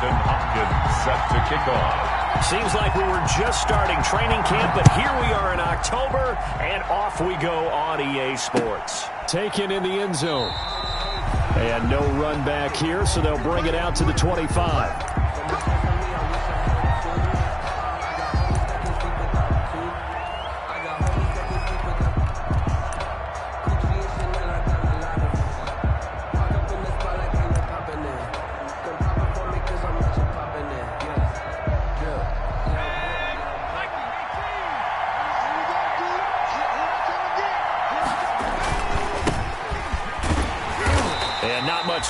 Dustin Hopkins set to kick off. Seems like we were just starting training camp, but here we are in October, and off we go on EA Sports. Taken in the end zone. And no run back here, so they'll bring it out to the 25.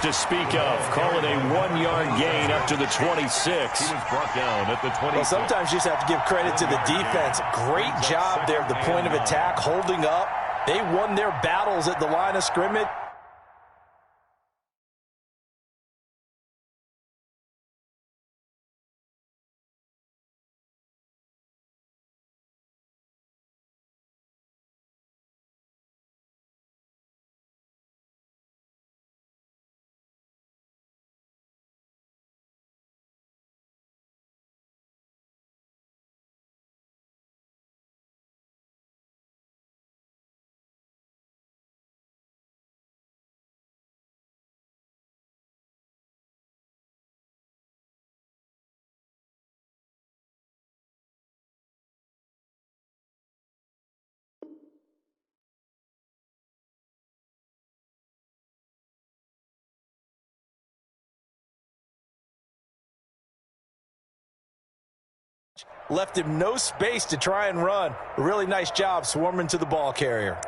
To speak of. Call it a 1-yard gain up to the 26. He was brought down at the 26. Well, sometimes you just have to give credit to the defense. Great job there at the point of attack, holding up. They won their battles at the line of scrimmage. Left him no space to try and run. A really nice job swarming to the ball carrier.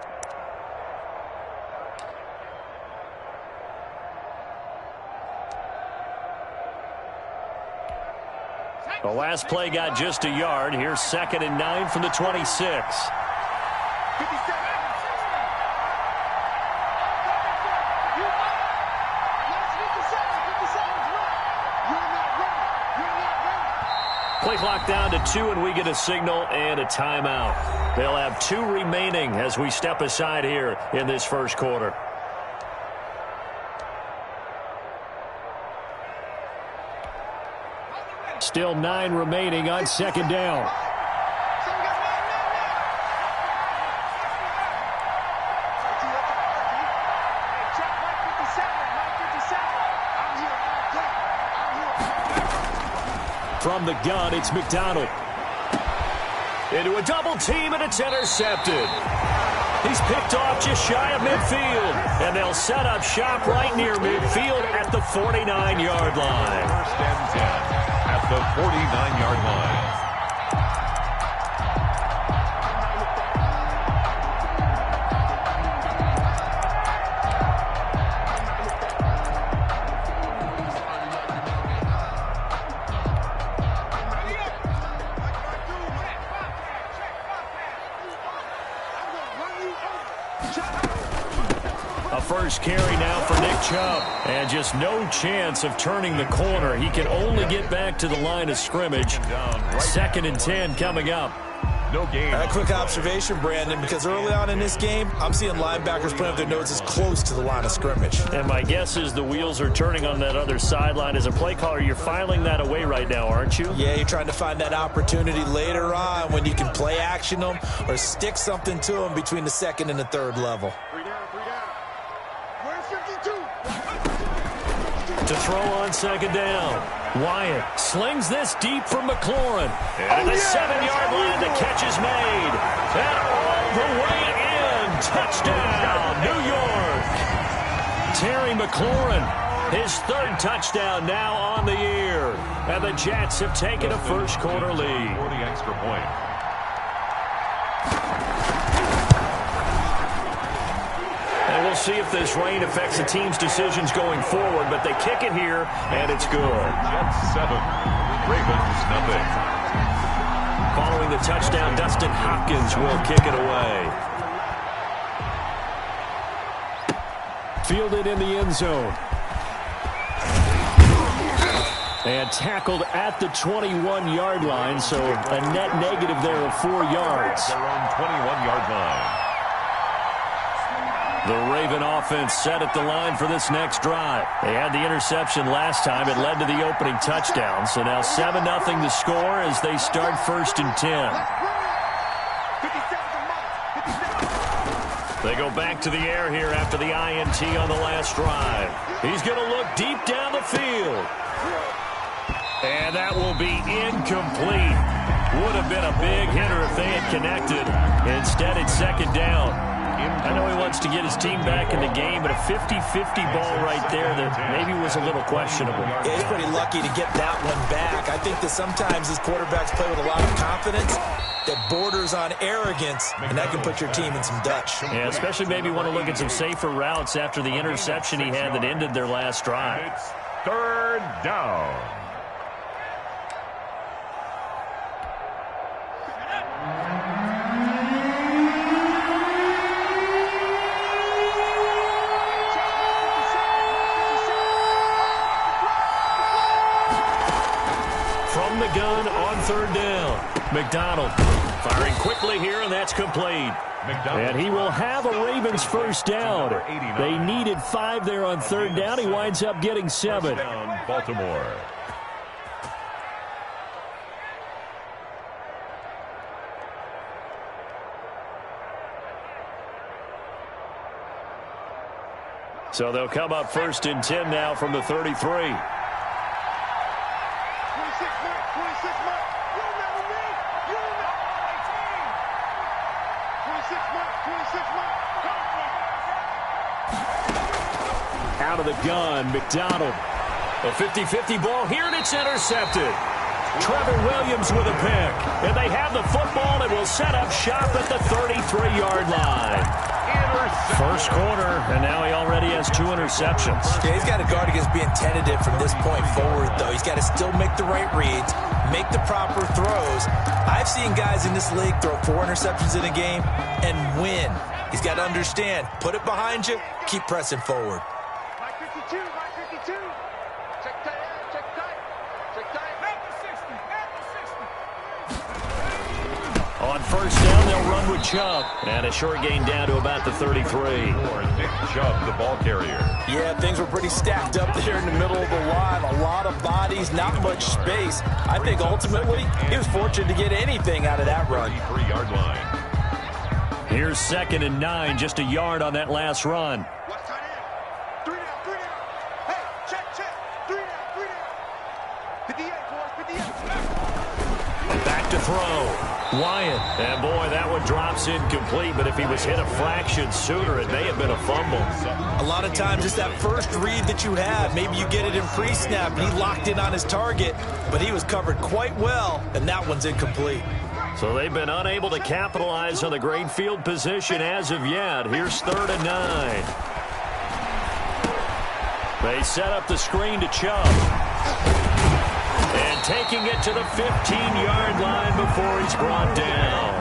The last play got just a yard. Here's 2nd and 9 from the 26. Play clock down to 2, and we get a signal and a timeout. They'll have 2 remaining as we step aside here in this first quarter. Still 9 remaining on 2nd down. From the gun, it's McDonald. Into a double team, and it's intercepted. He's picked off just shy of midfield, and they'll set up shop right near midfield at the 49-yard line. 1st and 10 at the 49-yard line. First carry now for Nick Chubb. And just no chance of turning the corner. He can only get back to the line of scrimmage. 2nd and 10 coming up. No gain. A quick observation, Brandon, because early on in this game, I'm seeing linebackers putting up their noses close to the line of scrimmage. And my guess is the wheels are turning on that other sideline. As a play caller, you're filing that away right now, aren't you? Yeah, you're trying to find that opportunity later on when you can play action them or stick something to them between the 2nd and the 3rd level. To throw on 2nd down. Wyatt slings this deep from McLaurin. At the 7-yard line, the catch is made. And all the way in. Touchdown, New York. Terry McLaurin, his 3rd touchdown now on the year. And the Jets have taken a first quarter lead. 40 extra point. And we'll see if this rain affects the team's decisions going forward, but they kick it here, and it's good. Jets 7, Ravens nothing. Following the touchdown, Dustin Hopkins will kick it away. Fielded in the end zone. And tackled at the 21-yard line, so a net negative there of 4 yards. Their own 21-yard line. The Raven offense set at the line for this next drive. They had the interception last time. It led to the opening touchdown. So now 7-0 the score as they start 1st and 10. They go back to the air here after the INT on the last drive. He's going to look deep down the field. And that will be incomplete. Would have been a big hitter if they had connected. Instead, it's 2nd down. I know he wants to get his team back in the game, but a 50-50 ball right there that maybe was a little questionable. Yeah, he's pretty lucky to get that one back. I think that sometimes his quarterbacks play with a lot of confidence that borders on arrogance, and that can put your team in some Dutch. Yeah, especially maybe want to look at some safer routes after the interception he had that ended their last drive. It's 3rd down. From the gun on 3rd down. McDonald firing quickly here, and that's complete. And he will have a Ravens 1st down. They needed 5 there on 3rd down. He winds up getting 7. Baltimore. So they'll come up 1st and 10 now from the 33. Out of the gun, McDonald. A 50-50 ball here, and it's intercepted. Trevor Williams with a pick. And they have the football and will set up shop at the 33-yard line. 1st quarter, and now he already has 2 interceptions. Yeah, he's got to guard against being tentative from this point forward, though. He's got to still make the right reads, make the proper throws. I've seen guys in this league throw 4 interceptions in a game and win. He's got to understand, put it behind you, keep pressing forward. On 1st down, they'll run with Chubb. And a short gain down to about the 33. Nick Chubb, the ball carrier. Yeah, things were pretty stacked up there in the middle of the line. A lot of bodies, not much space. I think ultimately he was fortunate to get anything out of that run. 33-yard line. Here's 2nd and 9, just a yard on that last run. Back to throw. Wyatt. And, boy, that one drops incomplete, but if he was hit a fraction sooner, it may have been a fumble. A lot of times it's that first read that you have. Maybe you get it in pre-snap, and he locked in on his target, but he was covered quite well, and that one's incomplete. So they've been unable to capitalize on the great field position as of yet. Here's 3rd and 9. They set up the screen to Chubb. And taking it to the 15-yard line before he's brought down.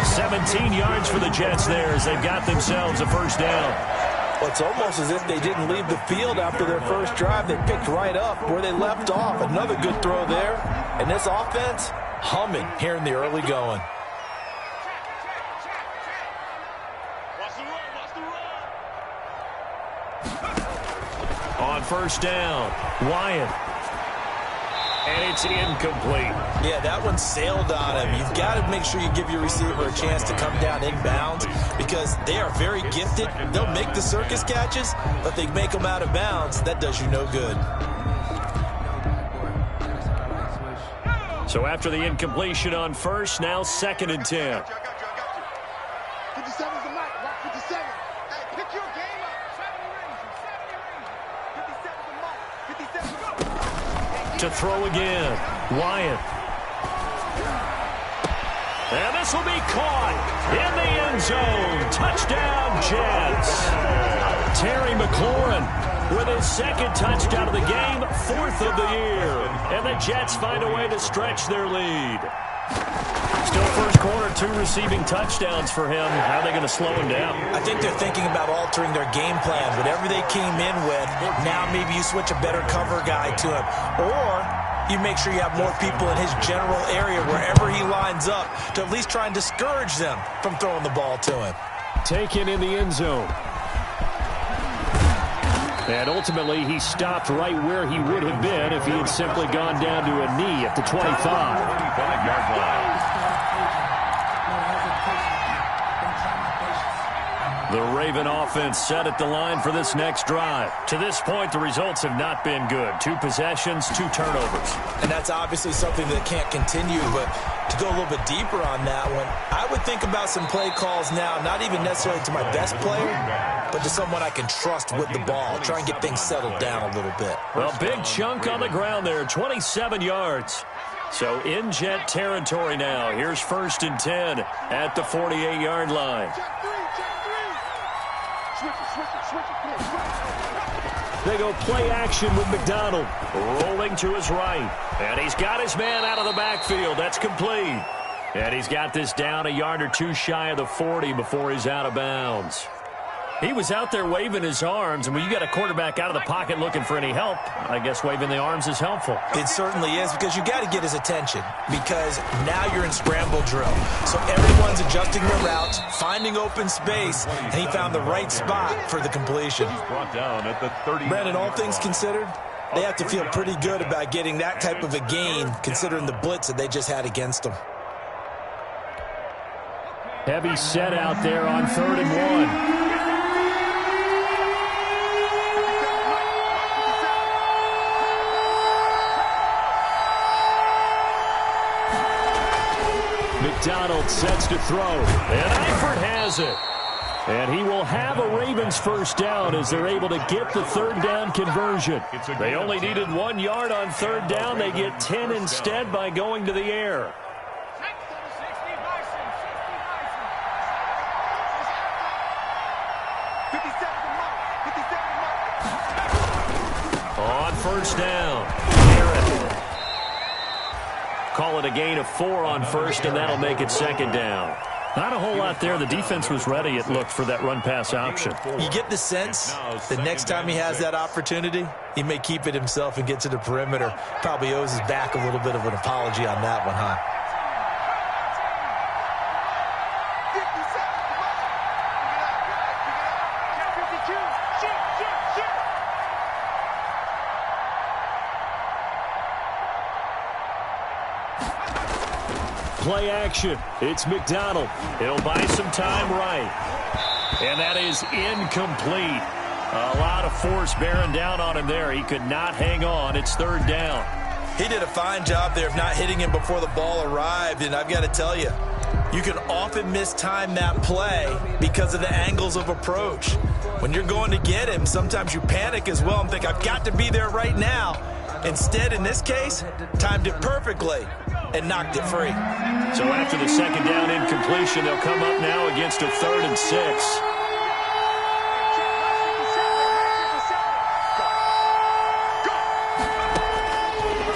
17 yards for the Jets there as they've got themselves a 1st down. Well, it's almost as if they didn't leave the field after their first drive. They picked right up where they left off. Another good throw there. And this offense, humming here in the early going. On 1st down, Wyatt. And it's incomplete. Yeah, that one sailed on him. You've got to make sure you give your receiver a chance to come down inbounds because they are very gifted. They'll make the circus catches, but they make them out of bounds. That does you no good. So after the incompletion on 1st, now 2nd and 10. To throw again, Wyatt. And this will be caught in the end zone. Touchdown, Jets. Terry McLaurin with his 2nd touchdown of the game, 4th of the year. And the Jets find a way to stretch their lead. Still 1st quarter, 2 receiving touchdowns for him. How are they going to slow him down? I think they're thinking about altering their game plan. Whatever they came in with, now maybe you switch a better cover guy to him. Or you make sure you have more people in his general area wherever he lines up to at least try and discourage them from throwing the ball to him. Taken in the end zone. And ultimately, he stopped right where he would have been if he had simply gone down to a knee at the 25. 25-yard line. The Raven offense set at the line for this next drive. To this point, the results have not been good. 2 possessions, 2 turnovers. And that's obviously something that can't continue, but to go a little bit deeper on that one, I would think about some play calls now, not even necessarily to my best player, but to someone I can trust with the ball. Try and get things settled down a little bit. Well, big chunk on the ground there, 27 yards. So in Jet territory now. Here's 1st and 10 at the 48-yard line. They go play action with McDonald. Rolling to his right. And he's got his man out of the backfield. That's complete. And he's got this down a yard or 2 shy of the 40 before he's out of bounds. He was out there waving his arms, and when you got a quarterback out of the pocket looking for any help, I guess waving the arms is helpful. It certainly is, because you got to get his attention, because now you're in scramble drill. So everyone's adjusting their routes, finding open space, and he found the right spot for the completion. Brought down at the 30. Brandon, all things considered, they have to feel pretty good about getting that type of a gain, considering the blitz that they just had against them. Heavy set out there on 3rd and 1. McDonald sets to throw. And Eifert has it. And he will have a Ravens 1st down as they're able to get the 3rd down conversion. They only needed 1 yard on 3rd down. They get 10 instead by going to the air. On 1st down. Garrett. Call it a gain of 4 on 1st, and that'll make it 2nd down. Not a whole lot there. The defense was ready, it looked, for that run-pass option. You get the sense the next time he has that opportunity, he may keep it himself and get to the perimeter. Probably owes his back a little bit of an apology on that one, huh? Play action. It's McDonald. He'll buy some time right. And that is incomplete. A lot of force bearing down on him there. He could not hang on. It's 3rd down. He did a fine job there of not hitting him before the ball arrived. And I've got to tell you, you can often mistime that play because of the angles of approach. When you're going to get him, sometimes you panic as well and think, I've got to be there right now. Instead, in this case, timed it perfectly and knocked it free. So after the 2nd down incompletion, they'll come up now against a 3rd and 6.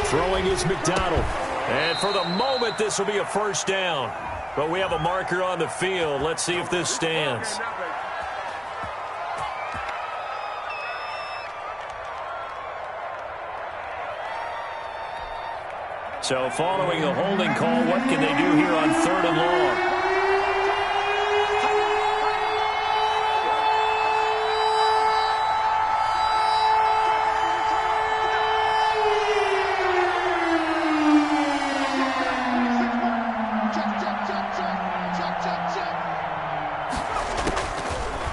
Throwing is McDonald. And for the moment, this will be a 1st down. But we have a marker on the field. Let's see if this stands. So following the holding call, what can they do here on 3rd and long?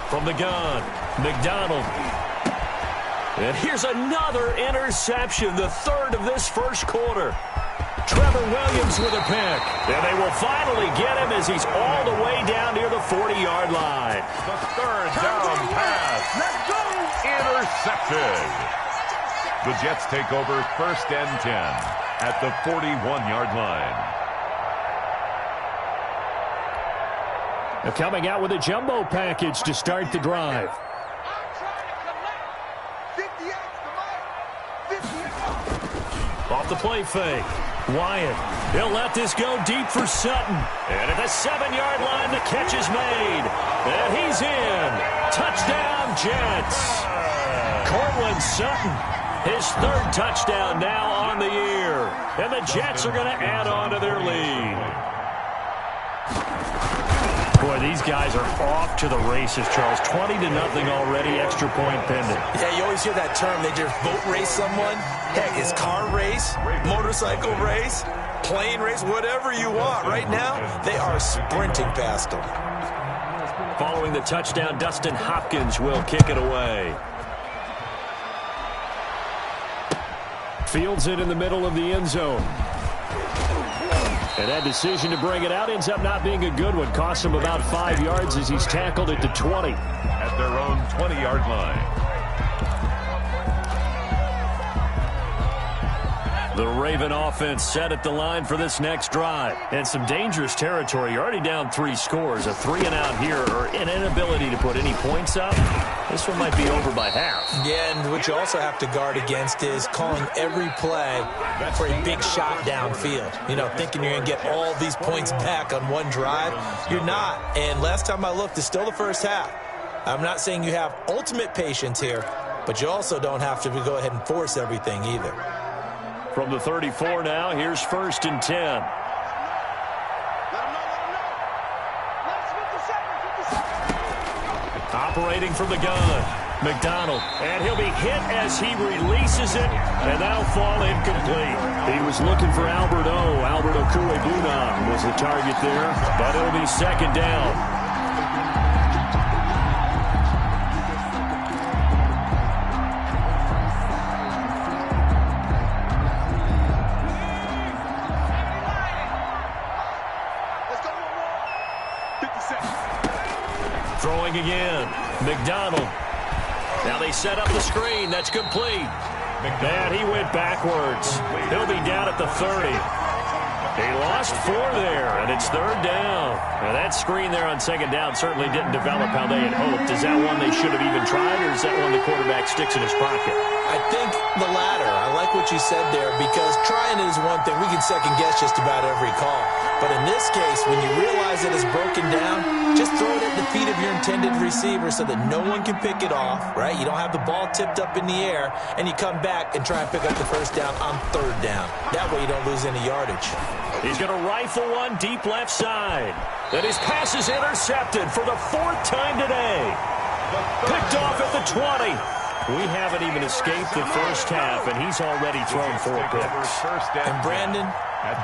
From the gun, McDonald. And here's another interception, the 3rd of this 1st quarter. Trevor Williams with a pick. And they will finally get him as he's all the way down near the 40-yard line. The 3rd down pass. Let's go. Intercepted. The Jets take over 1st and 10 at the 41-yard line. They're coming out with a jumbo package to start the drive. Off the play fake. Wyatt, he'll let this go deep for Sutton. And at the 7-yard line, the catch is made. And he's in. Touchdown, Jets. Cortland Sutton, his 3rd touchdown now on the year. And the Jets are going to add on to their lead. Boy, these guys are off to the races, Charles. 20-0 already, extra point pending. Yeah, you always hear that term. They just boat race someone. Heck, it's car race, motorcycle race, plane race, whatever you want. Right now, they are sprinting past them. Following the touchdown, Dustin Hopkins will kick it away. Fields it in the middle of the end zone. And that decision to bring it out ends up not being a good one. Costs him about 5 yards as he's tackled it to 20. At their own 20-yard line. The Raven offense set at the line for this next drive. And some dangerous territory. You're already down 3 scores. A 3-and-out here or an inability to put any points up. This one might be over by half. Yeah, and what you also have to guard against is calling every play for a big shot downfield. You know, thinking you're going to get all these points back on one drive. You're not. And last time I looked, it's still the first half. I'm not saying you have ultimate patience here, but you also don't have to go ahead and force everything either. From the 34 now, here's 1st and 10. Operating from the gun, McDonald. And he'll be hit as he releases it, and that'll fall incomplete. He was looking for Albert O. Albert Okuegbunam was the target there, but it'll be 2nd down. Throwing again. McDonald. Now they set up the screen. That's complete. And he went backwards. He'll be down at the 30. He lost 4 there, and it's 3rd down. Now that screen there on 2nd down certainly didn't develop how they had hoped. Is that one they should have even tried, or is that one the quarterback sticks in his pocket? I think the latter. I like what you said there, because trying is one thing. We can second-guess just about every call. But in this case, when you realize it is broken down, just throw it at the feet of your intended receiver so that no one can pick it off, right? You don't have the ball tipped up in the air, and you come back and try and pick up the 1st down on 3rd down. That way you don't lose any yardage. He's going to rifle one deep left side. Then his pass is intercepted for the 4th time today. Picked off at the 20. We haven't even escaped the first half, and he's already thrown 4 picks. And Brandon,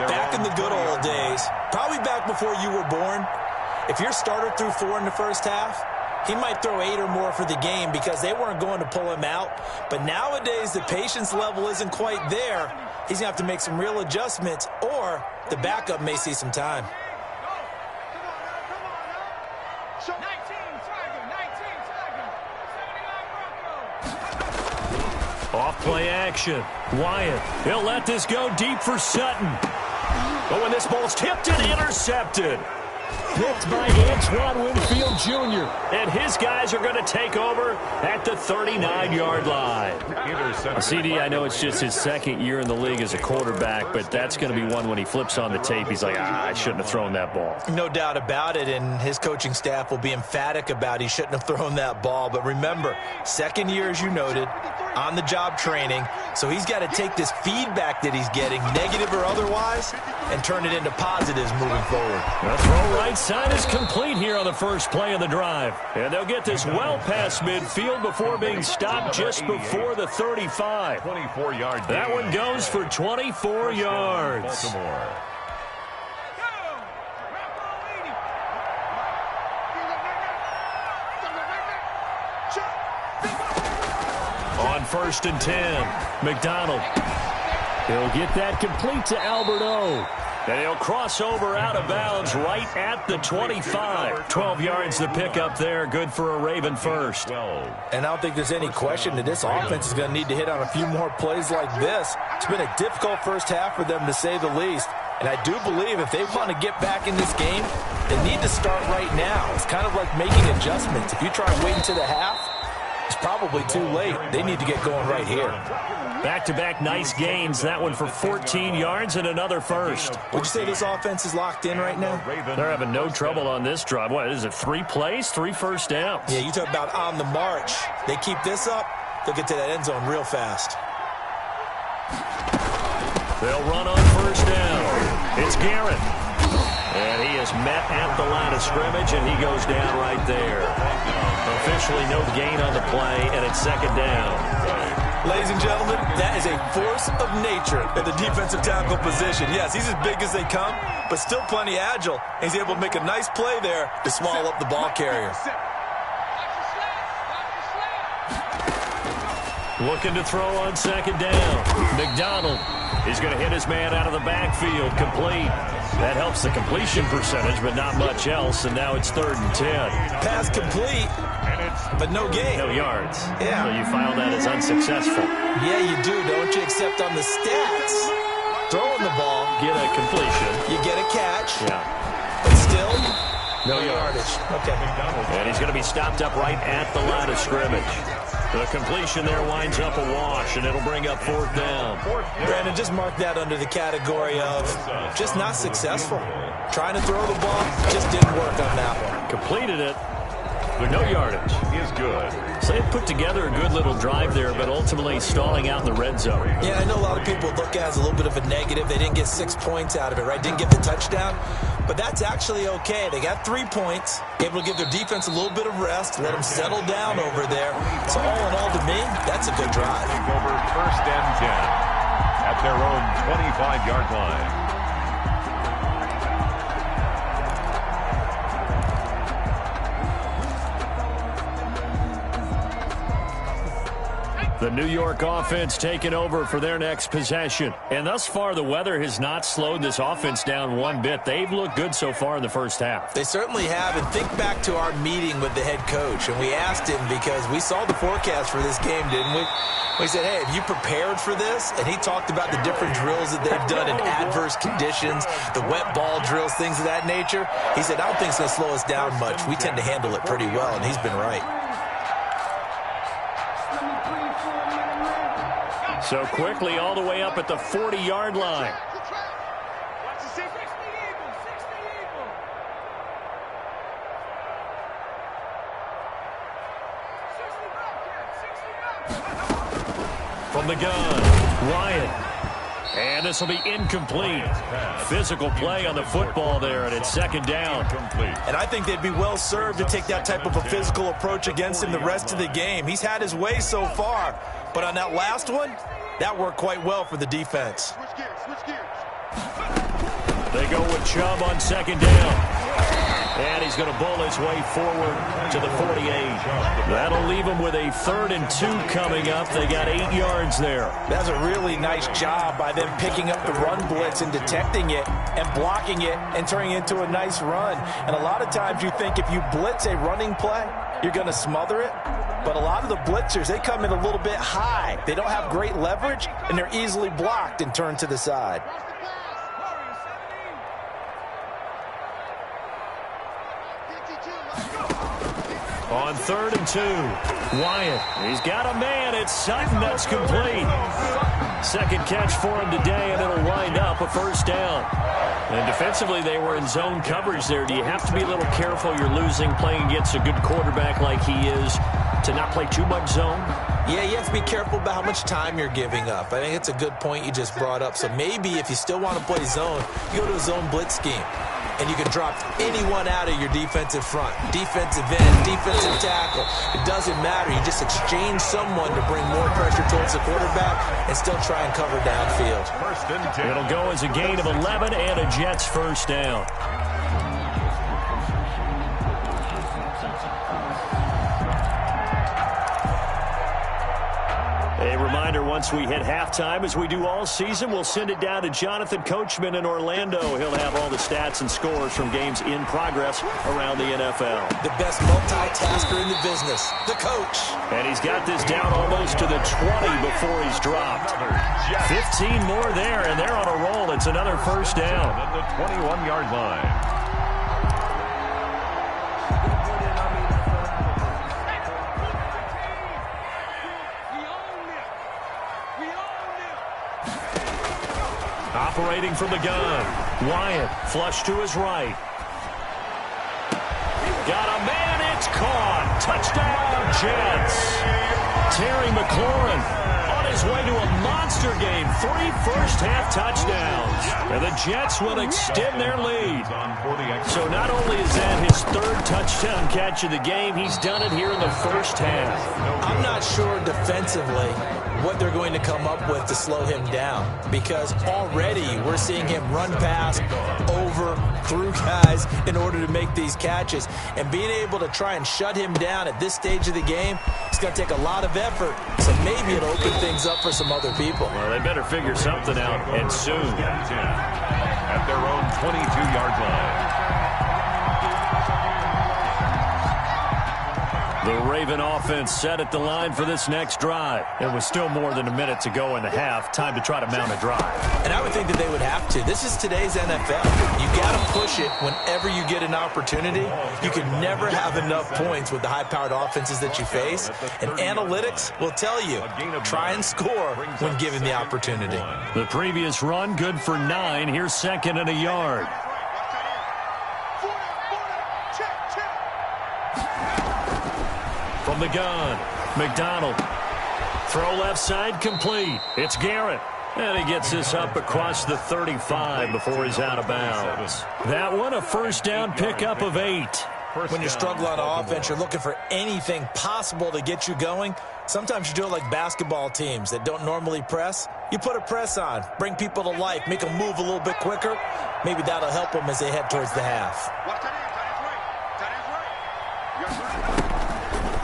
back in the good old days, probably back before you were born, if your starter threw 4 in the first half, he might throw 8 or more for the game because they weren't going to pull him out. But nowadays, the patience level isn't quite there. He's going to have to make some real adjustments, or the backup may see some time. Off play action. Wyatt. He'll let this go deep for Sutton. Oh, and this ball's tipped and intercepted. Picked by Antoine Winfield Jr. And his guys are going to take over at the 39-yard line. CD, I know it's just his 2nd year in the league as a quarterback, but that's going to be one when he flips on the tape. He's like, I shouldn't have thrown that ball. No doubt about it, and his coaching staff will be emphatic about he shouldn't have thrown that ball. But remember, 2nd year, as you noted, on-the-job training, so he's got to take this feedback that he's getting, negative or otherwise, and turn it into positives moving forward. The throw right side is complete here on the first play of the drive. And they'll get this well past midfield before being stopped just before the 35. 24-yard. That one goes for 24 yards. Baltimore. On 1st and 10, McDonald. He'll get that complete to Albert O. And he'll cross over out of bounds right at the 25. 12 yards to pick up there. Good for a Raven first. And I don't think there's any question that this offense is going to need to hit on a few more plays like this. It's been a difficult first half for them, to say the least. And I do believe if they want to get back in this game, they need to start right now. It's kind of like making adjustments. If you try and wait until the half, it's probably too late. They need to get going right here. Back-to-back nice gains. That one for 14 yards and another first. Would you say this offense is locked in right now? They're having no trouble on this drive. What is it, 3 plays, 3 first downs? Yeah, you talk about on the march. They keep this up, they'll get to that end zone real fast. They'll run on first down. It's Garrett. And he is met at the line of scrimmage, and he goes down right there. Officially no gain on the play, and it's second down. Ladies and gentlemen, that is a force of nature at the defensive tackle position. Yes, he's as big as they come, but still plenty agile. He's able to make a nice play there to swallow up the ball carrier. Looking to throw on second down. McDonald is going to hit his man out of the backfield, complete. That helps the completion percentage, but not much else, and now it's 3rd and 10. Pass complete, but no gain. No yards. Yeah. So you file that as unsuccessful. Yeah, you do, don't you? Except on the stats, throwing the ball, Get a completion. you get a catch, Yeah. but still, No yardage. Okay. And he's going to be stopped up right at the line of scrimmage. The completion there winds up a wash, and it'll bring up 4th down. Brandon, just mark that under the category of just not successful. Trying to throw the ball, just didn't work on that one. Completed it, but no yardage. Is good. So they put together a good little drive there, but ultimately stalling out in the red zone. Yeah, I know a lot of people look at it as a little bit of a negative. They didn't get 6 points out of it, right? Didn't get the touchdown. But that's actually okay. They got 3 points, able to give their defense a little bit of rest, let them settle down over there. So all in all, to me, that's a good drive. Over 1st and 10 at their own 25-yard line. The New York offense taking over for their next possession. And thus far, the weather has not slowed this offense down one bit. They've looked good so far in the first half. They certainly have. And think back to our meeting with the head coach. And we asked him because we saw the forecast for this game, didn't we? We said, hey, have you prepared for this? And he talked about the different drills that they've done in adverse conditions, the wet ball drills, things of that nature. He said, I don't think it's going to slow us down much. We tend to handle it pretty well, and he's been right. So quickly all the way up at the 40-yard line. From the gun, Wyatt. And this will be incomplete. Physical play on the football there, and it's second down. And I think they'd be well served to take that type of a physical approach against him the rest of the game. He's had his way so far, but on that last one, that worked quite well for the defense. They go with Chubb on second down. And he's going to bowl his way forward to the 48. That'll leave him with a 3rd and 2 coming up. They got 8 yards there. That's a really nice job by them picking up the run blitz and detecting it and blocking it and turning it into a nice run. And a lot of times you think if you blitz a running play, you're going to smother it. But a lot of the blitzers, they come in a little bit high. They don't have great leverage, and they're easily blocked and turned to the side. On 3rd and 2, Wyatt. He's got a man. It's Sutton. That's complete. Second catch for him today, and it'll wind up a 1st down. And defensively, they were in zone coverage there. Do you have to be a little careful? You're losing, playing against a good quarterback like he is, to not play too much zone? Yeah, you have to be careful about how much time you're giving up. I think it's a good point you just brought up. So maybe if you still want to play zone, you go to a zone blitz scheme. And you can drop anyone out of your defensive front, defensive end, defensive tackle. It doesn't matter. You just exchange someone to bring more pressure towards the quarterback and still try and cover downfield. It'll go as a gain of 11 and a Jets 1st down. A reminder, once we hit halftime, as we do all season, we'll send it down to Jonathan Coachman in Orlando. He'll have all the stats and scores from games in progress around the NFL. The best multitasker in the business, the coach. And he's got this down almost to the 20 before he's dropped. 15 more there, and they're on a roll. It's another 1st down. At the 21-yard line. Operating from the gun, Wyatt, flush to his right. Got a man, it's caught. Touchdown, Jets. Terry McLaurin on his way to a monster game. 3 first-half touchdowns. And the Jets will extend their lead. So not only is that his 3rd touchdown catch of the game, he's done it here in the first half. I'm not sure defensively what they're going to come up with to slow him down, because already we're seeing him run past, over, through guys in order to make these catches. And being able to try and shut him down at this stage of the game, it's going to take a lot of effort. So maybe it'll open things up for some other people. Well, they better figure something out, and soon. At their own 22-yard line. The Raven offense set at the line for this next drive. It was still more than a minute to go in the half. Time to try to mount a drive. And I would think that they would have to. This is today's NFL. You got to push it whenever you get an opportunity. You can never have enough points with the high-powered offenses that you face. And analytics will tell you, try and score when given the opportunity. The previous run, good for 9. Here's 2nd and a yard. From the gun, McDonald. Throw left side, complete. It's Garrett. And he gets this up across the 35 before he's out of bounds. That one, a first down pickup of 8. When you struggle on offense, you're looking for anything possible to get you going. Sometimes you do it like basketball teams that don't normally press. You put a press on, bring people to life, make them move a little bit quicker. Maybe that'll help them as they head towards the half.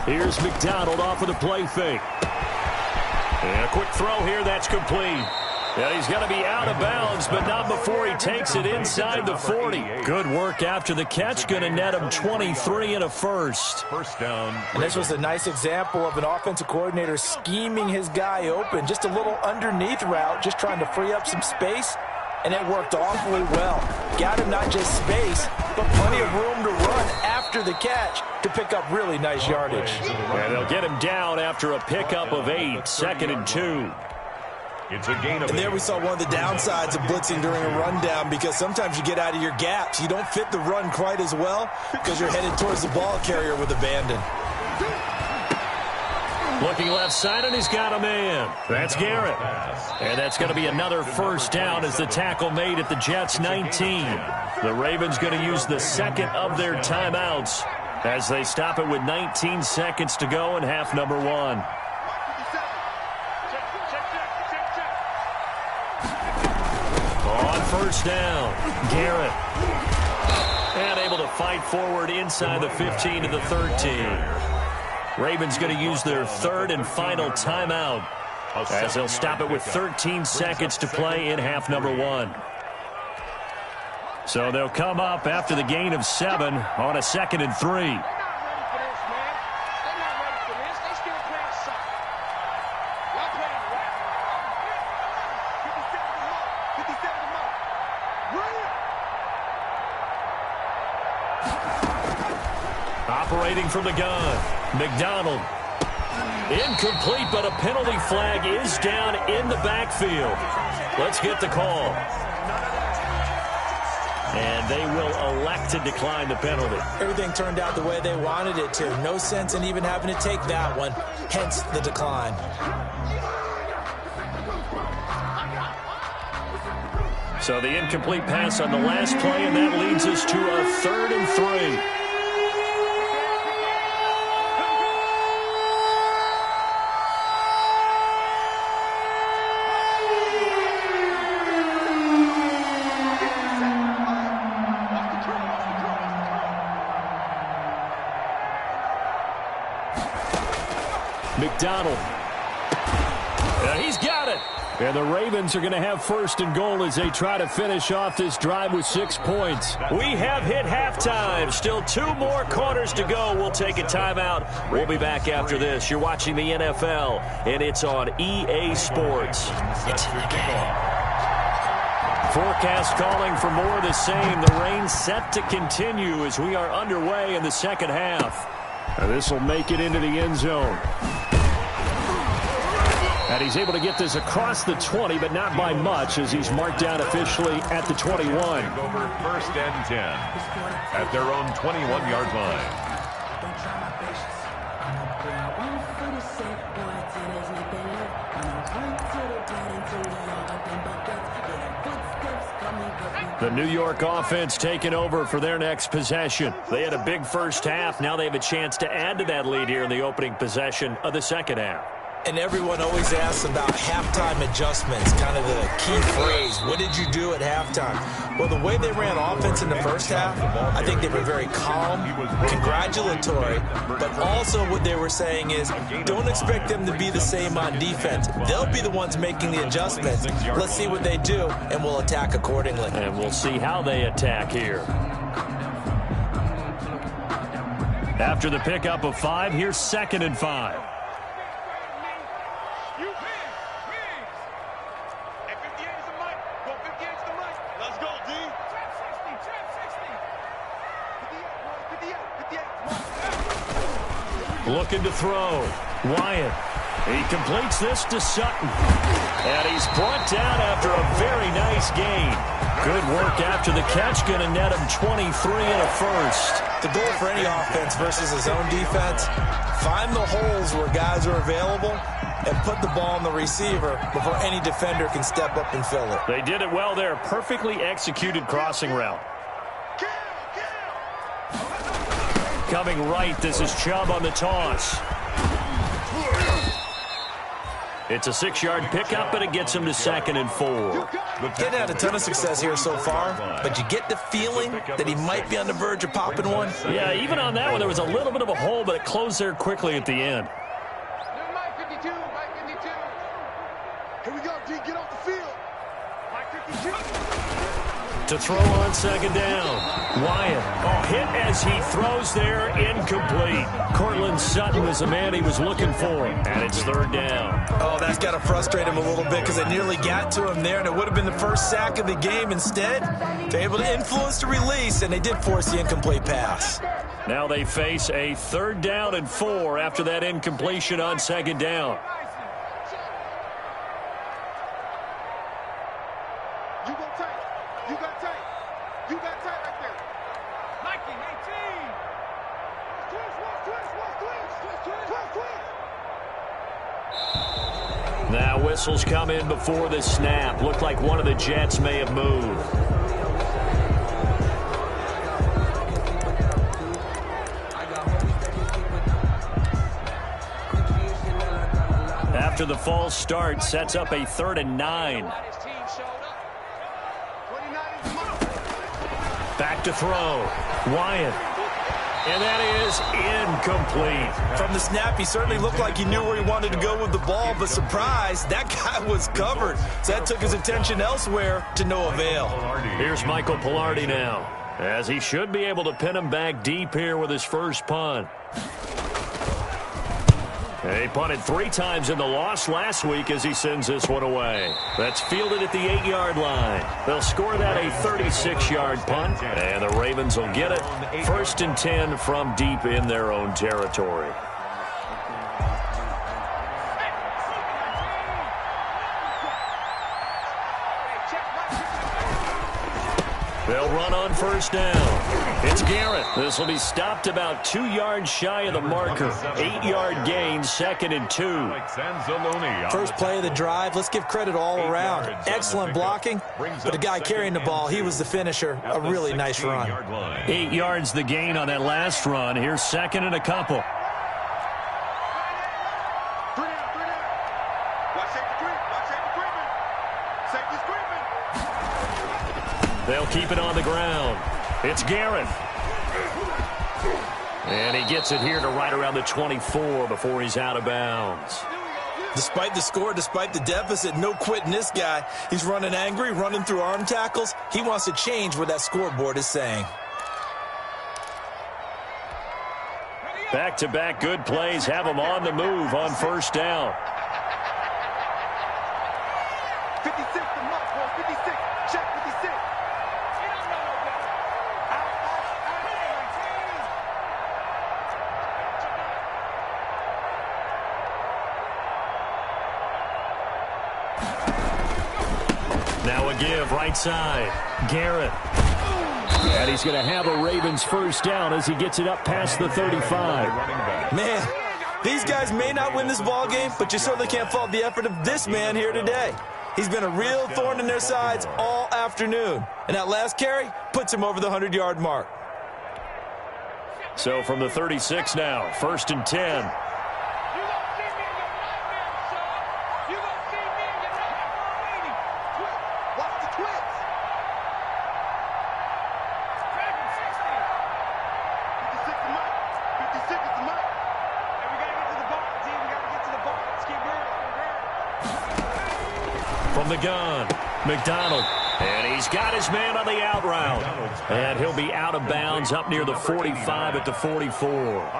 Here's McDonald off of the play fake. And a quick throw here, that's complete. Yeah, he's going to be out of bounds, but not before he takes it inside the 40. Good work after the catch, going to net him 23 and a first. First down. And this was a nice example of an offensive coordinator scheming his guy open. Just a little underneath route, just trying to free up some space. And it worked awfully well. Got him not just space, but plenty of room to run after the catch to pick up really nice yardage. And they'll get him down after a pickup of 8, 2nd and 2. It's a gain of 8. And there we saw one of the downsides of blitzing during a rundown, because sometimes you get out of your gaps. You don't fit the run quite as well because you're headed towards the ball carrier with abandon. Looking left side, and he's got a man. That's Garrett. And that's going to be another first down as the tackle made at the Jets' 19. The Ravens going to use the 2nd of their timeouts as they stop it with 19 seconds to go in half number 1. On first down, Garrett. And able to fight forward inside the 15 to the 13. Ravens going to use their 3rd and final timeout as they'll stop it with 13 seconds to play in half number 1. So they'll come up after the gain of 7 on a 2nd and 3. Operating from the gun, McDonald. Incomplete, but a penalty flag is down in the backfield. Let's get the call. And they will elect to decline the penalty. Everything turned out the way they wanted it to. No sense in even having to take that one, hence the decline. So the incomplete pass on the last play, and that leads us to a 3rd and 3. McDonald. He's got it. And the Ravens are going to have 1st and goal as they try to finish off this drive with 6 points. We have hit halftime. Still 2 more quarters to go. We'll take a timeout. We'll be back after this. You're watching the NFL, and it's on EA Sports. It's in the game. Forecast calling for more of the same. The rain set to continue as we are underway in the second half. This will make it into the end zone. And he's able to get this across the 20, but not by much, as he's marked down officially at the 21. Over 1st and 10 at their own 21-yard line. The New York offense taking over for their next possession. They had a big first half. Now they have a chance to add to that lead here in the opening possession of the second half. And everyone always asks about halftime adjustments, kind of the key phrase. What did you do at halftime? Well, the way they ran offense in the first half, I think they were very calm, congratulatory, but also what they were saying is don't expect them to be the same on defense. They'll be the ones making the adjustments. Let's see what they do, and we'll attack accordingly. And we'll see how they attack here. After the pickup of 5, here's 2nd and 5. Looking to throw. Wyatt. He completes this to Sutton. And he's brought down after a very nice gain. Good work after the catch. Going to net him 23 and a first. The goal for any offense versus his own defense, find the holes where guys are available and put the ball on the receiver before any defender can step up and fill it. They did it well there. Perfectly executed crossing route. Coming right, this is Chubb on the toss. It's a 6-yard pickup, but it gets him to 2nd and 4. Getting had a ton of success here so far, but you get the feeling that he might be on the verge of popping one. Yeah, even on that one, there was a little bit of a hole, but it closed there quickly at the end. Mike 52, Mike 52. Here we go, D, get off the field. Mike 52. To throw on 2nd down. Wyatt, hit as he throws there, incomplete. Cortland Sutton was the man he was looking for, and it's 3rd down. Oh, that's got to frustrate him a little bit because they nearly got to him there, and it would have been the first sack of the game. Instead, they're able to influence the release, and they did force the incomplete pass. Now they face a 3rd down and 4 after that incompletion on 2nd down. Now whistles come in before the snap. Looked like one of the Jets may have moved. After the false start, sets up a 3rd and 9. Back to throw. Wyatt. And that is incomplete. From the snap, he certainly looked like he knew where he wanted to go with the ball, but surprise, that guy was covered. So that took his attention elsewhere to no avail. Here's Michael Pilardi now, as he should be able to pin him back deep here with his first punt. He punted 3 times in the loss last week as he sends this one away. That's fielded at the 8-yard line. They'll score that a 36-yard punt, and the Ravens will get it. 1st and 10 from deep in their own territory. They'll run on 1st down. It's Garrett. This will be stopped about 2 yards shy of the marker. 8-yard gain, 2nd and 2. First play of the drive. Let's give credit all around. Excellent blocking, but the guy carrying the ball, he was the finisher. A really nice run. 8 yards the gain on that last run. Here's 2nd and a couple. They'll keep it on the ground. It's Garrett. And he gets it here to right around the 24 before he's out of bounds. Despite the score, despite the deficit, no quitting this guy. He's running angry, running through arm tackles. He wants to change what that scoreboard is saying. Back-to-back good plays have him on the move on 1st down. 56 to Mark, boy, 56. Check 56. Now a give right side. Garrett. And he's going to have a Ravens 1st down as he gets it up past the 35. Man, these guys may not win this ball game, but you certainly can't fault the effort of this man here today. He's been a real thorn in their sides all afternoon. And that last carry puts him over the 100-yard mark. So from the 36 now, 1st and 10. From the gun, McDonald. And he's got his man on the out route. And he'll be out of bounds up near the 45 at the 44.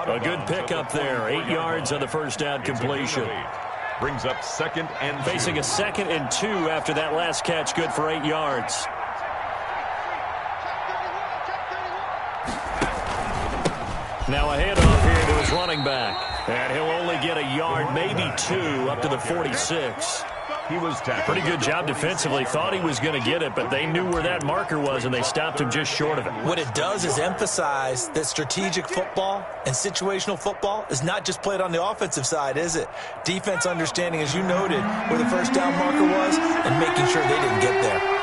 A good pickup there. 8 yards on the first down completion. Brings up 2nd and 2. Facing a 2nd and 2 after that last catch, good for 8 yards. Now a handoff here to his running back. And he'll only get a yard, maybe 2, up to the 46. He was tackled. Pretty good job defensively. Thought he was going to get it, but they knew where that marker was, and they stopped him just short of it. What it does is emphasize that strategic football and situational football is not just played on the offensive side, is it? Defense understanding, as you noted, where the first down marker was and making sure they didn't get there.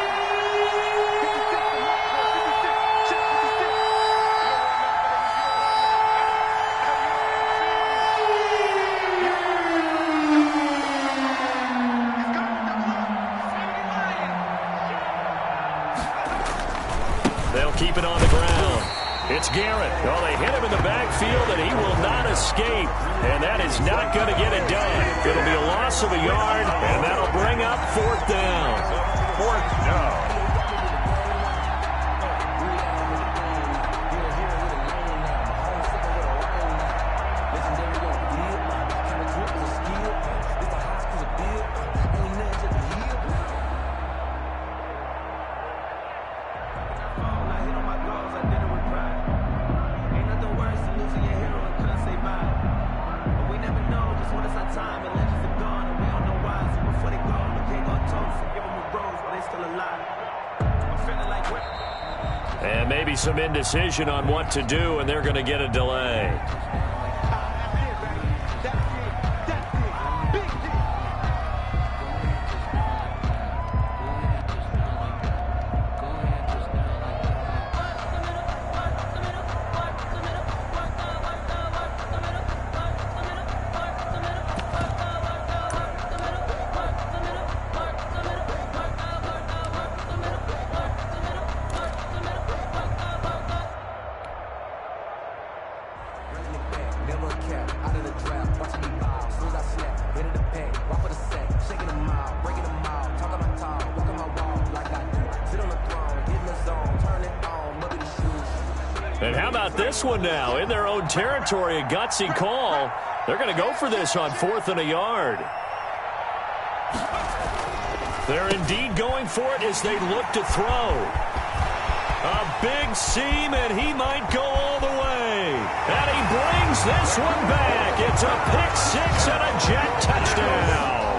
Keep it on the ground. It's Garrett. Oh, they hit him in the backfield, and he will not escape. And that is not going to get it done. It'll be a loss of a yard, and that'll bring up 4th down. 4th down. And maybe some indecision on what to do, and they're going to get a delay. And how about this one now? In their own territory, a gutsy call. They're going to go for this on 4th and a yard. They're indeed going for it as they look to throw. A big seam, and he might go all the way. And he brings this one back. It's a pick-6 and a jet touchdown.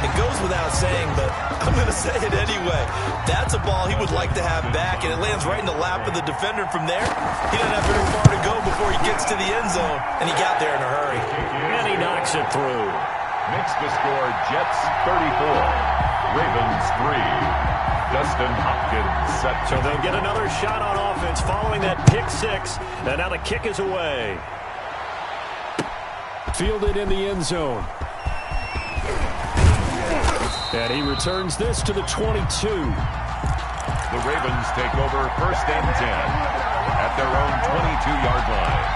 It goes without saying, but I'm going to say it anyway. That's a ball he would like to have back, and it lands right in the lap of the defender from there. He doesn't have very far to go before he gets to the end zone, and he got there in a hurry. And he knocks it through. Makes the score Jets 34, Ravens 3. Dustin Hopkins set. So they'll get another shot on offense following that pick-6, and now the kick is away. Fielded in the end zone. And he returns this to the 22. The Ravens take over 1st and 10 at their own 22-yard line.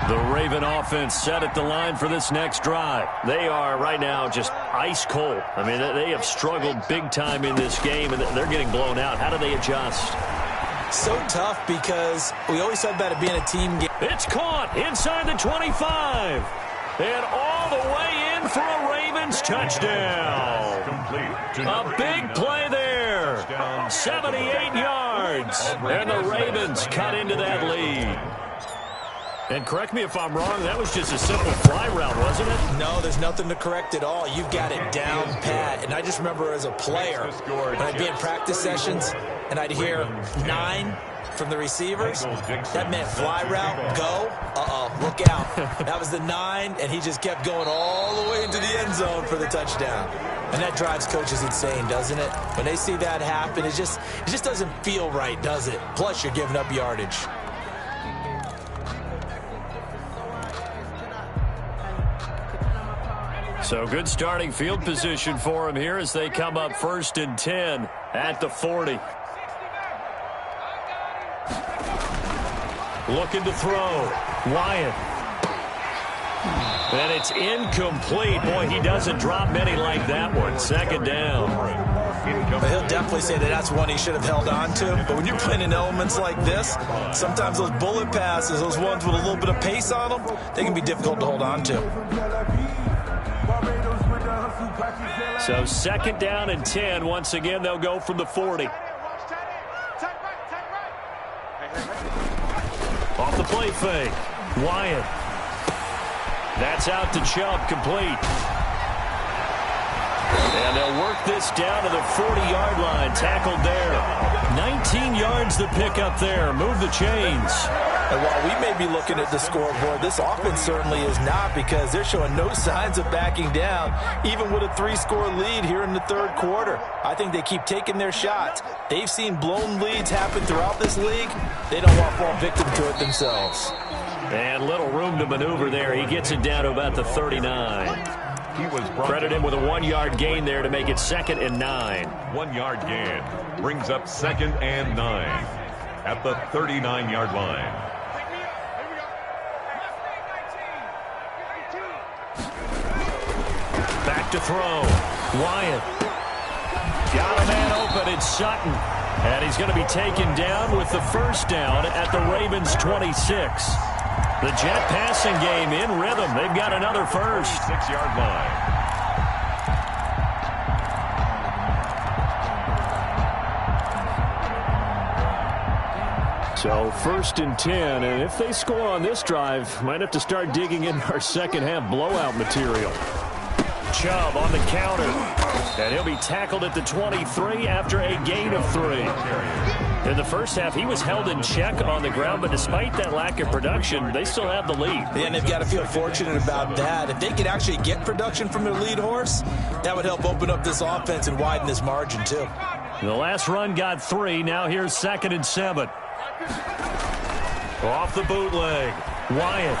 The Raven offense set at the line for this next drive. They are right now just ice cold. I mean, they have struggled big time in this game, and they're getting blown out. How do they adjust? So tough because we always said about it being a team game. It's caught inside the 25. And all the way in for a Ravens touchdown. A big play there. 78 yards. And the Ravens cut into that lead. And correct me if I'm wrong, that was just a simple fly route, wasn't it? No, there's nothing to correct at all. You've got it down pat. And I just remember as a player, when I'd be in practice sessions and I'd hear 9 from the receivers, that meant fly route, go, look out. That was the 9, and he just kept going all the way into the end zone for the touchdown. And that drives coaches insane, doesn't it? When they see that happen, it just doesn't feel right, does it? Plus, you're giving up yardage. So good starting field position for him here as they come up 1st and 10 at the 40. Looking to throw. Wyatt. And it's incomplete. Boy, he doesn't drop many like that one. 2nd down. But he'll definitely say that that's one he should have held on to. But when you're playing in elements like this, sometimes those bullet passes, those ones with a little bit of pace on them, they can be difficult to hold on to. So 2nd down and 10. Once again, they'll go from the 40. Off the play fake. Wyatt. That's out to Chubb, complete. And they'll work this down to the 40-yard line. Tackled there. 19 yards the pick up there. Move the chains. And while we may be looking at the scoreboard, this offense certainly is not, because they're showing no signs of backing down, even with a 3-score lead here in the 3rd quarter. I think they keep taking their shots. They've seen blown leads happen throughout this league. They don't want to fall victim to it themselves. And little room to maneuver there. He gets it down to about the 39. He was credited with a 1-yard gain there to make it 2nd and 9. 1-yard gain brings up 2nd and 9 at the 39-yard line. Back to throw. Wyatt. Got a man open. It's Sutton. And he's going to be taken down with the 1st down at the Ravens' 26. The Jet passing game in rhythm. They've got another 1st. 6-yard line. So 1st and 10, and if they score on this drive, might have to start digging in our second-half blowout material. Chubb on the counter, and he'll be tackled at the 23 after a gain of 3. In the first half, he was held in check on the ground, but despite that lack of production, they still have the lead. And they've got to feel fortunate about that. If they could actually get production from their lead horse, that would help open up this offense and widen this margin, too. The last run got 3. Now here's 2nd and 7. Off the bootleg. Wyatt.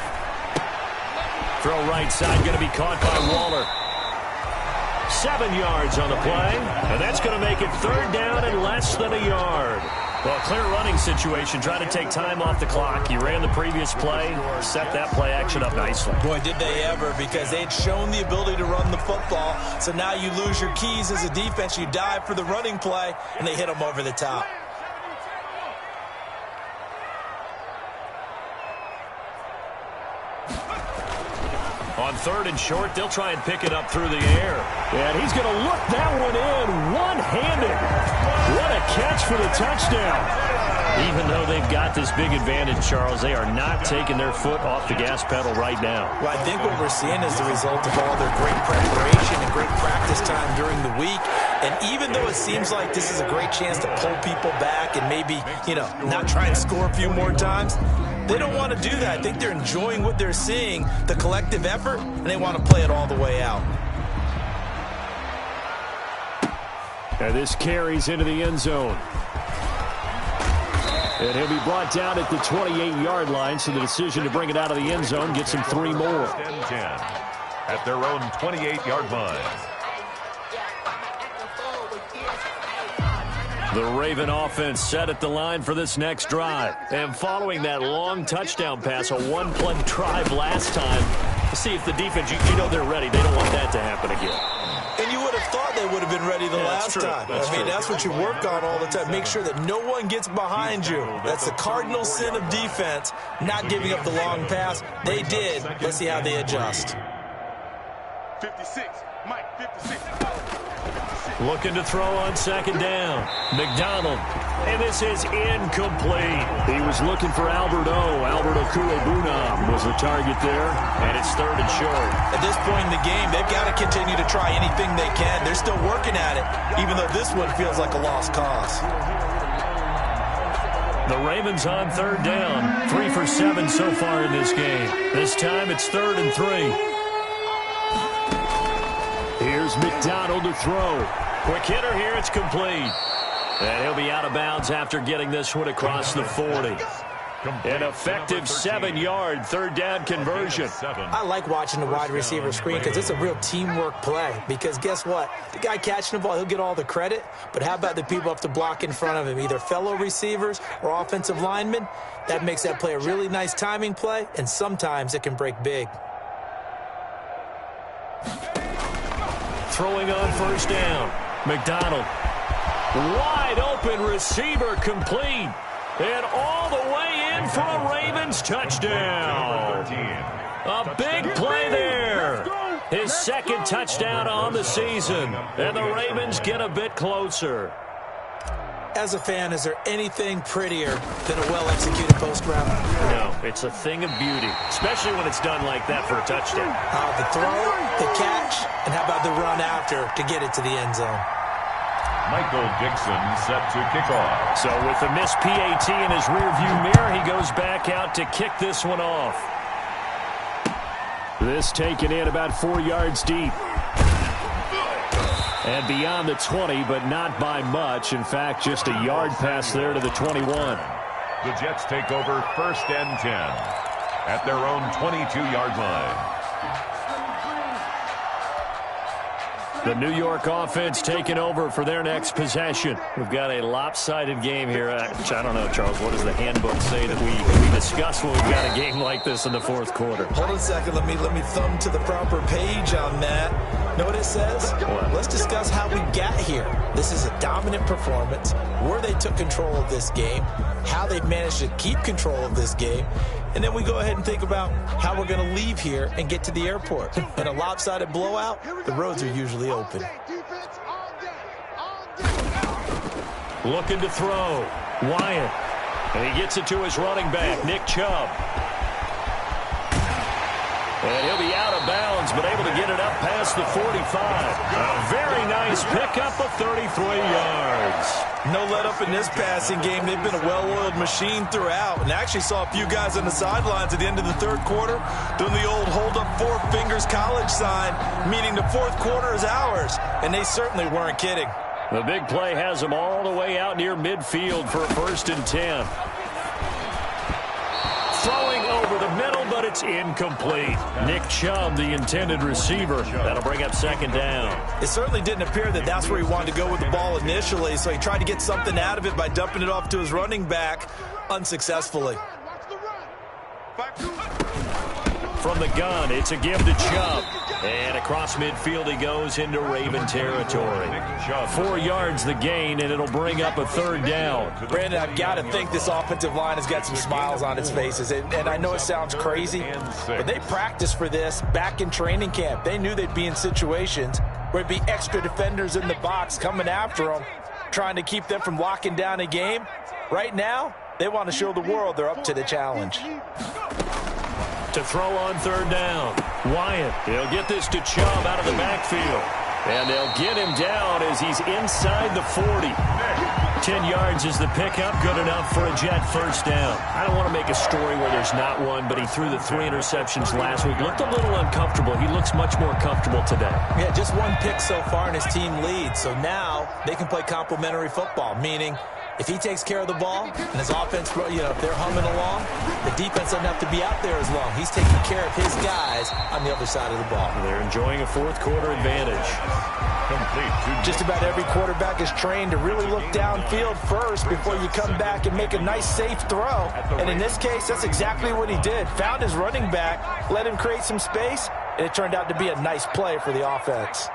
Throw right side, going to be caught by Waller. 7 yards on the play, and that's going to make it 3rd down and less than a yard. Well, clear running situation. Try to take time off the clock. You ran the previous play, set that play action up nicely. Boy, did they ever, because they'd shown the ability to run the football. So now you lose your keys as a defense. You dive for the running play, and they hit them over the top. On 3rd and short, they'll try and pick it up through the air. And he's going to look that one in one-handed. What a catch for the touchdown. Even though they've got this big advantage, Charles, they are not taking their foot off the gas pedal right now. Well, I think what we're seeing is the result of all their great preparation and great practice time during the week. And even though it seems like this is a great chance to pull people back and maybe, not try and score a few more times, they don't want to do that. I think they're enjoying what they're seeing, the collective effort, and they want to play it all the way out. And this carries into the end zone. And he'll be brought down at the 28-yard line, so the decision to bring it out of the end zone gets him 3 more. 10 at their own 28-yard line. The Raven offense set at the line for this next drive. And following that long touchdown pass, a one-play drive last time, to see if the defense, they're ready. They don't want that to happen again. And you would have thought they would have been ready the last time. That's what you work on all the time. Make sure that no one gets behind you. That's the cardinal sin of defense, not giving up the long pass. They did. Let's see how they adjust. 56, Mike, 56. Looking to throw on 2nd down. McDonald And this is incomplete. He was looking for Alberto Kuebunam was the target there, and it's 3rd and short. At this point in the game, they've got to continue to try anything they can. They're still working at it, even though this one feels like a lost cause. The Ravens on 3rd down. 3 for 7 so far in this game. This time it's 3rd and 3. Here's McDonald to throw. Quick hitter here, it's complete. And he'll be out of bounds after getting this one across the 40. An effective 7-yard 3rd down conversion. I like watching the wide receiver screen because it's a real teamwork play. Because guess what? The guy catching the ball, he'll get all the credit. But how about the people up to block in front of him, either fellow receivers or offensive linemen? That makes that play a really nice timing play, and sometimes it can break big. Throwing on 1st down. McDonald. Wide open receiver complete. And all the way in for a Ravens touchdown. A big play there. His 2nd touchdown on the season. And the Ravens get a bit closer. As a fan, is there anything prettier than a well-executed post route? No, it's a thing of beauty, especially when it's done like that for a touchdown. The throw, the catch, and how about the run after to get it to the end zone? Michael Dixon set to kick off. So with the missed PAT in his rearview mirror, he goes back out to kick this one off. This taken in about 4 yards deep. And beyond the 20, but not by much. In fact, just a yard pass there to the 21. The Jets take over 1st and 10 at their own 22-yard line. The New York offense taking over for their next possession. We've got a lopsided game here. I don't know, Charles, what does the handbook say that we discuss when we've got a game like this in the 4th quarter? Hold on a second. Let me thumb to the proper page on that. Know what it says? Let's discuss how we got here. This is a dominant performance, where they took control of this game, how they managed to keep control of this game, and then we go ahead and think about how we're going to leave here and get to the airport. In a lopsided blowout, the roads are usually open. Looking to throw. Wyatt. And he gets it to his running back, Nick Chubb. And he'll be out of bounds, but able to get it up past the 45. A very nice pickup of 33 yards. No let up in this passing game. They've been a well-oiled machine throughout. And actually saw a few guys on the sidelines at the end of the 3rd quarter doing the old hold up 4 fingers college sign, meaning the 4th quarter is ours. And they certainly weren't kidding. The big play has them all the way out near midfield for a 1st and 10. Throwing over the middle, but it's incomplete. Nick Chubb, the intended receiver. That'll bring up 2nd down. It certainly didn't appear that that's where he wanted to go with the ball initially, so he tried to get something out of it by dumping it off to his running back unsuccessfully. From the gun, it's a give to Chubb. And across midfield he goes into Raven territory. 4 yards the gain, and it'll bring up a 3rd down. Brandon, I've got to think this offensive line has got some smiles on its faces. And I know it sounds crazy, but they practiced for this back in training camp. They knew they'd be in situations where it'd be extra defenders in the box coming after them, trying to keep them from locking down a game. Right now, they want to show the world they're up to the challenge. To throw on 3rd down. Wyatt, he'll get this to Chubb out of the backfield. And they'll get him down as he's inside the 40. 10 yards is the pickup, good enough for a Jet 1st down. I don't want to make a story where there's not one, but he threw the 3 interceptions last week. Looked a little uncomfortable. He looks much more comfortable today. Yeah, just 1 pick so far, and his team leads. So now they can play complementary football, meaning if he takes care of the ball and his offense, if they're humming along, the defense doesn't have to be out there as long. He's taking care of his guys on the other side of the ball. They're enjoying a 4th quarter advantage. Just about every quarterback is trained to really look downfield first before you come back and make a nice, safe throw. And in this case, that's exactly what he did. Found his running back, let him create some space, and it turned out to be a nice play for the offense.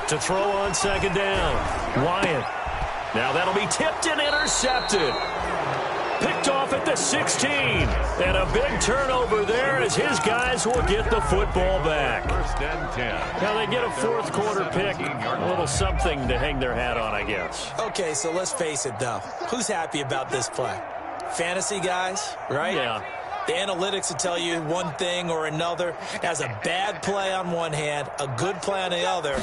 To throw on 2nd down, Wyatt. Now that'll be tipped and intercepted. Picked off off at the 16. And a big turnover there as his guys will get the football back. First and 10. Now they get a fourth quarter pick. A little something to hang their hat on, I guess. Okay, so let's face it, though. Who's happy about this play? Fantasy guys, right? Yeah. The analytics will tell you one thing or another. As a bad play on one hand, a good play on the other,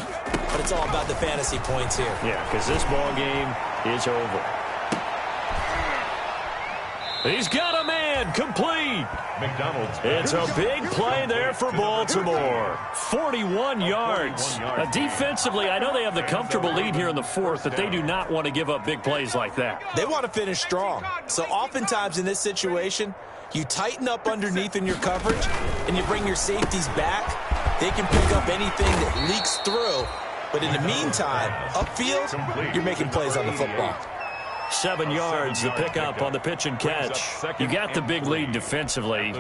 but it's all about the fantasy points here. Yeah, because this ball game is over. He's got a man, complete. McDonald's. It's a big play there for Baltimore. 41 yards. Defensively, I know they have the comfortable lead here in the fourth, but they do not want to give up big plays like that. They want to finish strong. So oftentimes in this situation, you tighten up underneath in your coverage, and you bring your safeties back. They can pick up anything that leaks through. But in the meantime, upfield, you're making plays on the football. 7 yards, the pickup on the pitch and catch. You got the big lead defensively.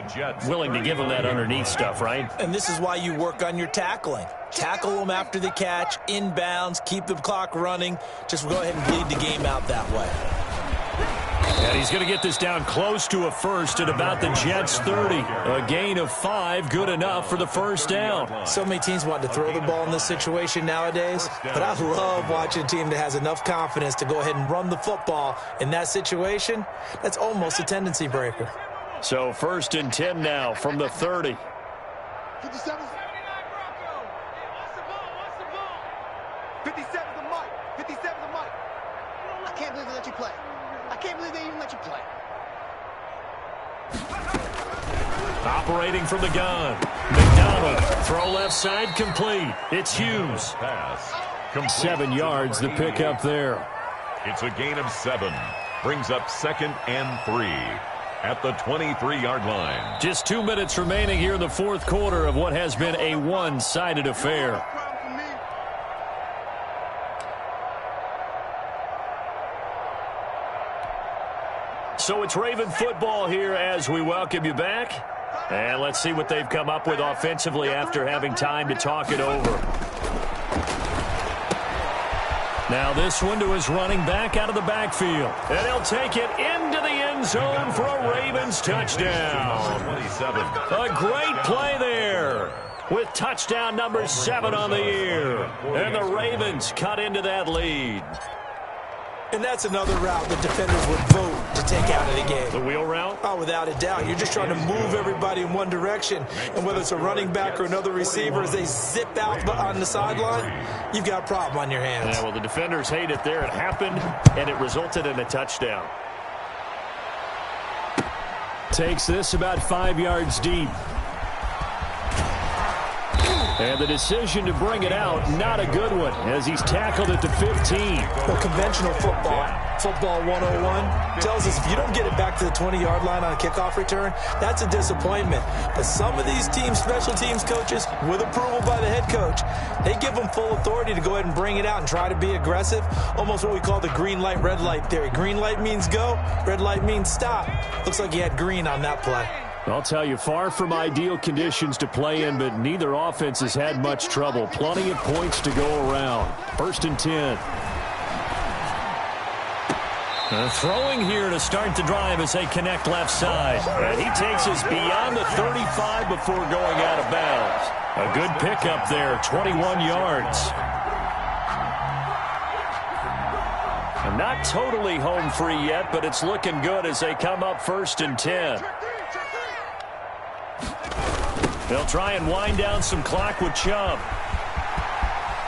Willing to give them that underneath stuff, right? And this is why you work on your tackling. Tackle them after the catch, inbounds, keep the clock running. Just go ahead and bleed the game out that way. And he's going to get this down close to a first at about the Jets' 30. A gain of 5, good enough for the first down. So many teams want to throw the ball in this situation nowadays, but I love watching a team that has enough confidence to go ahead and run the football. In that situation, that's almost a tendency breaker. So first and 10 now from the 30. 57. 57 the mic. 57 the mic. I can't believe they let you play. I can't believe they even let you play. Operating from the gun. McDonald, throw left side, complete. It's Hughes. Pass. Complete. 7 yards, the pickup there. It's a gain of 7. Brings up 2nd and 3 at the 23-yard line. Just 2 minutes remaining here in the fourth quarter of what has been a one-sided affair. So it's Raven football here as we welcome you back. And let's see what they've come up with offensively after having time to talk it over. Now this one to his running back out of the backfield. And he'll take it into the end zone for a Ravens touchdown. 27. A great play there with touchdown number 7 on the year. And the Ravens cut into that lead. And that's another route the defenders would vote to take out of the game. The wheel route? Oh, without a doubt. You're just trying to move everybody in one direction. And whether it's a running back or another receiver, as they zip out on the sideline, you've got a problem on your hands. Yeah, well, the defenders hate it there. It happened, and it resulted in a touchdown. Takes this about 5 yards deep. And the decision to bring it out, not a good one, as he's tackled at the 15. Well, conventional football 101, tells us if you don't get it back to the 20-yard line on a kickoff return, that's a disappointment. But some of these teams, special teams coaches, with approval by the head coach, they give them full authority to go ahead and bring it out and try to be aggressive, almost what we call the green light, red light theory. Green light means go, red light means stop. Looks like he had green on that play. I'll tell you, far from ideal conditions to play in, but neither offense has had much trouble. Plenty of points to go around. First and 10. Throwing here to start the drive as they connect left side. And he takes us beyond the 35 before going out of bounds. A good pickup there, 21 yards. And not totally home free yet, but it's looking good as they come up first and 10. They'll try and wind down some clock with Chubb.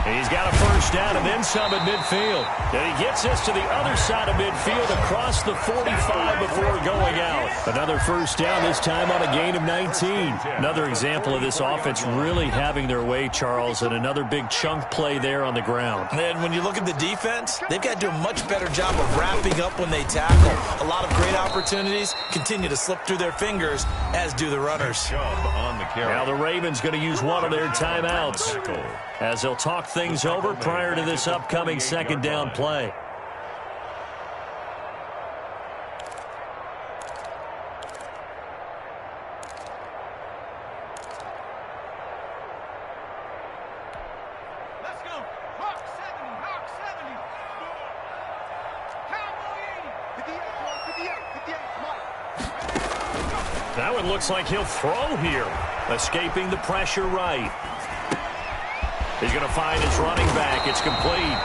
He's got a first down and then some at midfield. And he gets us to the other side of midfield across the 45 before going out. Another first down, this time on a gain of 19. Another example of this offense really having their way, Charles, and another big chunk play there on the ground. And when you look at the defense, they've got to do a much better job of wrapping up when they tackle. A lot of great opportunities continue to slip through their fingers, as do the runners. Now the Ravens going to use one of their timeouts as they'll talk things over prior to this upcoming second down play. Let's go. Hawk 70. Hawk 70. Cowboy 80. 58. 58. 58. Mike. That one looks like he'll throw here. Escaping the pressure right. He's going to find his running back. It's complete.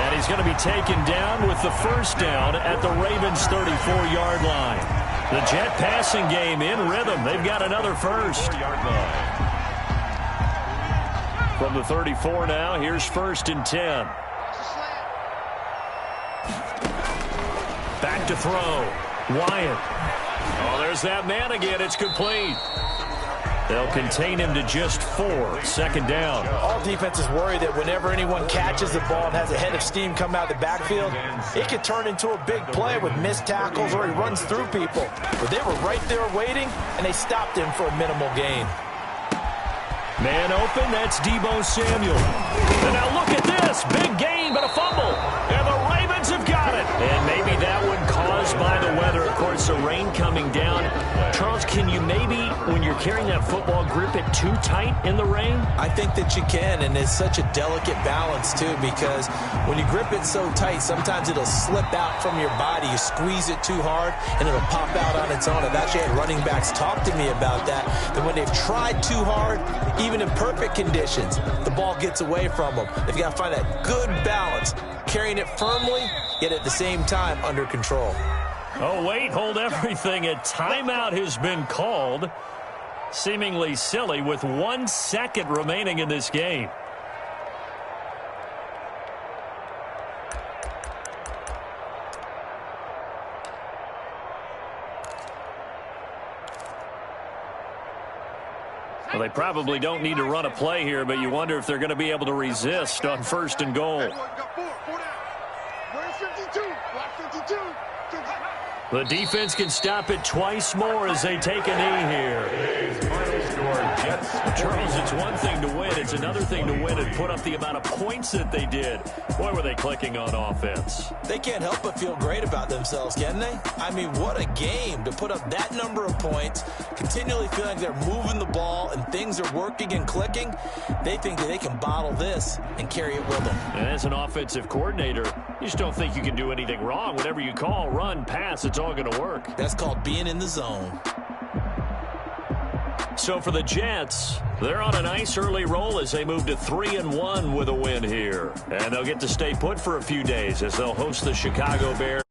And he's going to be taken down with the first down at the Ravens' 34-yard line. The Jet passing game in rhythm. They've got another first. From the 34 now, here's 1st and 10. Back to throw. Wyatt. Oh, there's that man again. It's complete. They'll contain him to just 4. 2nd down. All defenses worry that whenever anyone catches the ball and has a head of steam come out of the backfield, it could turn into a big play with missed tackles or he runs through people. But they were right there waiting, and they stopped him for a minimal gain. Man open, that's Deebo Samuel. And now look at this. Big gain, but a fumble. And the Ravens have got it. And maybe that one caused by the weather. Of course, the rain coming down. Charles, can you maybe, when you're carrying that football, grip it too tight in the rain? I think that you can, and it's such a delicate balance, too, because when you grip it so tight, sometimes it'll slip out from your body. You squeeze it too hard, and it'll pop out on its own. I've actually had running backs talk to me about that when they've tried too hard, even in perfect conditions, the ball gets away from them. They've got to find that good balance, carrying it firmly, yet at the same time under control. Oh, wait, hold everything. A timeout has been called. Seemingly silly with 1 second remaining in this game. Well, they probably don't need to run a play here, but you wonder if they're going to be able to resist on 1st and goal. The defense can stop it twice more as they take a knee here. Charles, it's one thing to win. It's another thing to win and put up the amount of points that they did. Boy, were they clicking on offense. They can't help but feel great about themselves, can they? I mean, what a game to put up that number of points, continually feeling like they're moving the ball and things are working and clicking. They think that they can bottle this and carry it with them. And as an offensive coordinator, you just don't think you can do anything wrong. Whatever you call, run, pass, it's all going to work. That's called being in the zone. So for the Jets, they're on a nice early roll as they move to 3-1 with a win here. And they'll get to stay put for a few days as they'll host the Chicago Bears.